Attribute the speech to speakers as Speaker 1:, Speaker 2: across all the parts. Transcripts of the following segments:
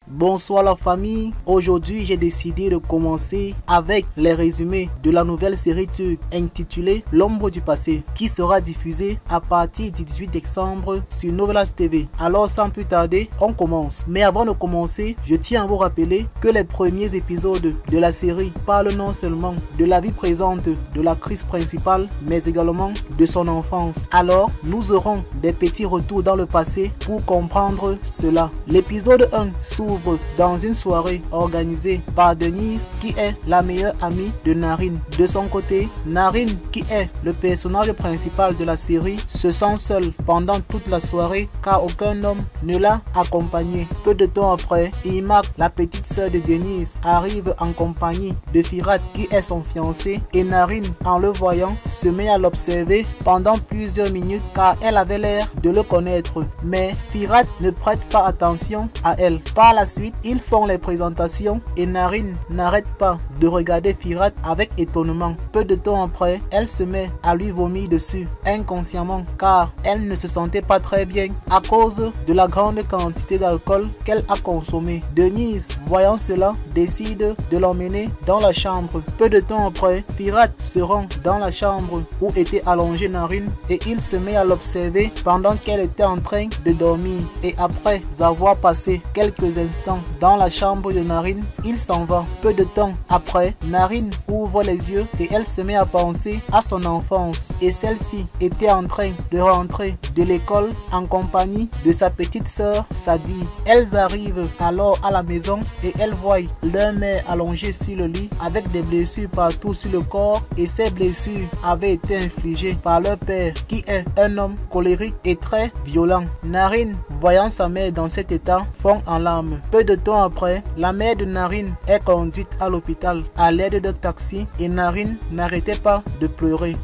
Speaker 1: Bonsoir la famille, aujourd'hui j'ai décidé de commencer avec les résumés de la nouvelle série turque intitulée L'ombre du passé qui sera diffusée à partir du 18 décembre sur Novelas TV. Alors sans plus tarder, on commence. Mais avant de commencer, je tiens à vous rappeler que les premiers épisodes de la série parlent non seulement de la vie présente de l'actrice principale, mais également de son enfance. Alors, nous aurons des petits retours dans le passé pour comprendre cela. L'épisode 1 s'ouvre dans une soirée organisée par Denise qui est la meilleure amie de Narine. De son côté, Narine qui est le personnage principal de la série se sent seule pendant toute la soirée car aucun homme ne l'a accompagnée. Peu de temps après, Irmak, la petite sœur de Denise, arrive en compagnie de Firat qui est son fiancé et Narine, en le voyant, se met à l'observer pendant plusieurs minutes car elle avait l'air de le connaître. Mais Firat ne prête pas attention à elle. Par la suite, ils font les présentations et Narine n'arrête pas de regarder Firat avec étonnement. Peu de temps après, elle se met à lui vomir dessus, inconsciemment, car elle ne se sentait pas très bien à cause de la grande quantité d'alcool qu'elle a consommé. Denise, voyant cela, décide de l'emmener dans la chambre. Peu de temps après, Firat se rend dans la chambre où était allongée Narine et il se met à l'observer pendant qu'elle était en train de dormir. Et après avoir passé quelques instants dans la chambre de Narine, il s'en va. Peu de temps après, Narine ouvre les yeux et elle se met à penser à son enfance. Et celle-ci était en train de rentrer de l'école en compagnie de sa petite sœur Sadi. Elles arrivent alors à la maison et elles voient leur mère allongée sur le lit avec des blessures partout sur le corps et ces blessures avaient été infligées par leur père qui est un homme colérique et très violent. Narine, voyant sa mère dans cet état, fond en larmes. Peu de temps après, la mère de Narine est conduite à l'hôpital à l'aide d'un taxi et Narine n'arrêtait pas de pleurer.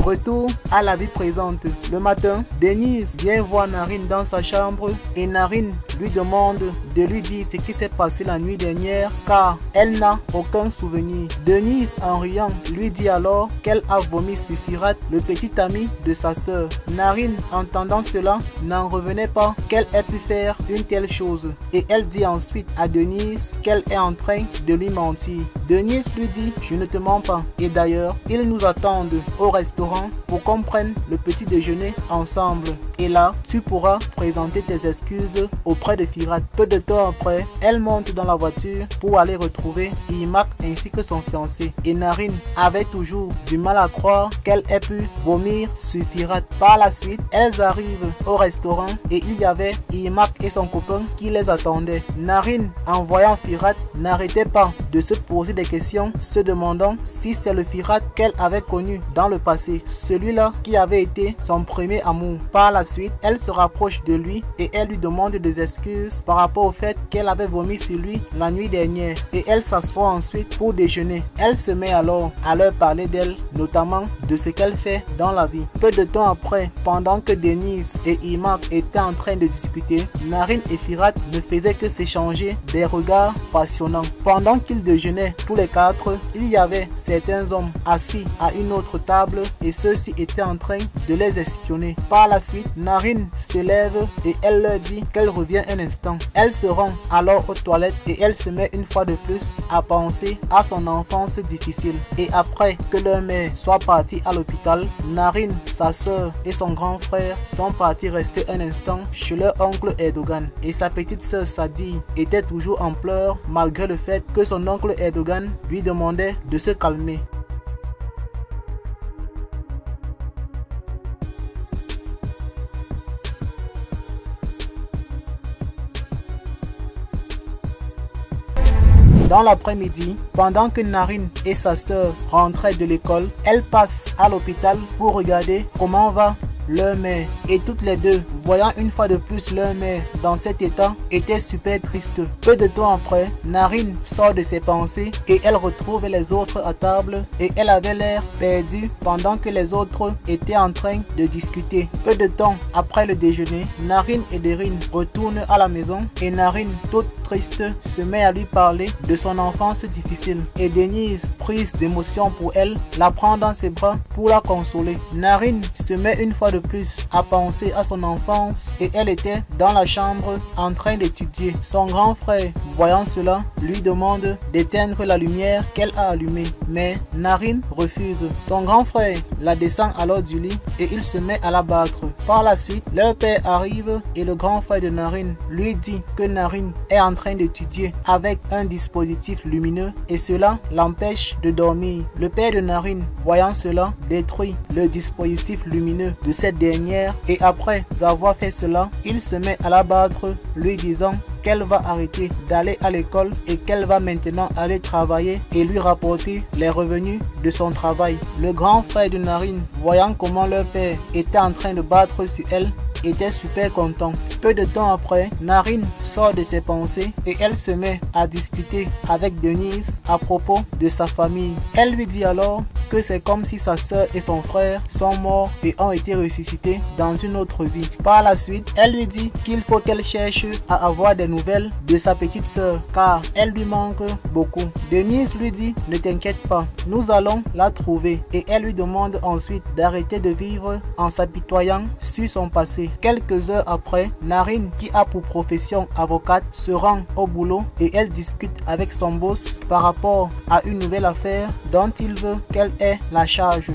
Speaker 1: Retour à la vie présente. Le matin, Denise vient voir Narine dans sa chambre et Narine lui demande de lui dire ce qui s'est passé la nuit dernière car elle n'a aucun souvenir. Denise, en riant, lui dit alors qu'elle a vomi sur Firat, le petit ami de sa sœur. Narine, entendant cela, n'en revenait pas qu'elle ait pu faire une telle chose et elle dit ensuite à Denise qu'elle est en train de lui mentir. Denise lui dit « Je ne te mens pas » et d'ailleurs, ils nous attendent au restaurant pour qu'on prenne le petit déjeuner ensemble. Et là, tu pourras présenter tes excuses auprès de Firat. Peu de temps après, elle monte dans la voiture pour aller retrouver Irmak ainsi que son fiancé. Et Narine avait toujours du mal à croire qu'elle ait pu vomir sur Firat. Par la suite, elles arrivent au restaurant et il y avait Irmak et son copain qui les attendaient. Narine, en voyant Firat, n'arrêtait pas de se poser des questions, se demandant si c'est le Firat qu'elle avait connu dans le passé, celui-là qui avait été son premier amour. Par la suite, elle se rapproche de lui et elle lui demande des excuses par rapport au fait qu'elle avait vomi sur lui la nuit dernière et elle s'assoit ensuite pour déjeuner. Elle se met alors à leur parler d'elle, notamment de ce qu'elle fait dans la vie. Peu de temps après, pendant que Denise et Irmak étaient en train de discuter, Narine et Firat ne faisaient que s'échanger des regards passionnants. Pendant qu'ils déjeunaient tous les quatre, il y avait certains hommes assis à une autre table et ceux-ci étaient en train de les espionner. Par la suite, Narine se lève et elle leur dit qu'elle revient un instant. Elle se rend alors aux toilettes et elle se met une fois de plus à penser à son enfance difficile. Et après que leur mère soit partie à l'hôpital, Narine, sa soeur et son grand frère sont partis rester un instant chez leur oncle Erdogan. Et sa petite soeur Sadi était toujours en pleurs malgré le fait que son oncle Erdogan lui demandait de se calmer. Dans l'après-midi, pendant que Narine et sa sœur rentraient de l'école, elle passe à l'hôpital pour regarder comment va leur mère. Et toutes les deux, voyant une fois de plus leur mère dans cet état, étaient super tristes. Peu de temps après, Narine sort de ses pensées et elle retrouve les autres à table et elle avait l'air perdue pendant que les autres étaient en train de discuter. Peu de temps après le déjeuner, Narine et Derine retournent à la maison et Narine, toute triste, se met à lui parler de son enfance difficile. Et Denise, prise d'émotion pour elle, la prend dans ses bras pour la consoler. Narine se met une fois de plus à penser à son enfance et elle était dans la chambre en train d'étudier. Son grand frère, voyant cela, lui demande d'éteindre la lumière qu'elle a allumée. Mais Narine refuse. Son grand frère la descend alors du lit et il se met à la battre. Par la suite, leur père arrive et le grand frère de Narine lui dit que Narine est en train d'étudier avec un dispositif lumineux et cela l'empêche de dormir. Le père de Narine, voyant cela, détruit le dispositif lumineux de cette dernière et après avoir fait cela, il se met à la battre, lui disant qu'elle va arrêter d'aller à l'école et qu'elle va maintenant aller travailler et lui rapporter les revenus de son travail. Le grand frère de Narine, voyant comment leur père était en train de battre sur elle, était super content. Peu de temps après, Narine sort de ses pensées et elle se met à discuter avec Denise à propos de sa famille. Elle lui dit alors que c'est comme si sa soeur et son frère sont morts et ont été ressuscités dans une autre vie. Par la suite, elle lui dit qu'il faut qu'elle cherche à avoir des nouvelles de sa petite soeur car elle lui manque beaucoup. Denise lui dit ne t'inquiète pas, nous allons la trouver et elle lui demande ensuite d'arrêter de vivre en s'apitoyant sur son passé. Quelques heures après, Narine, qui a pour profession avocate, se rend au boulot et elle discute avec son boss par rapport à une nouvelle affaire dont il veut qu'elle ait la charge.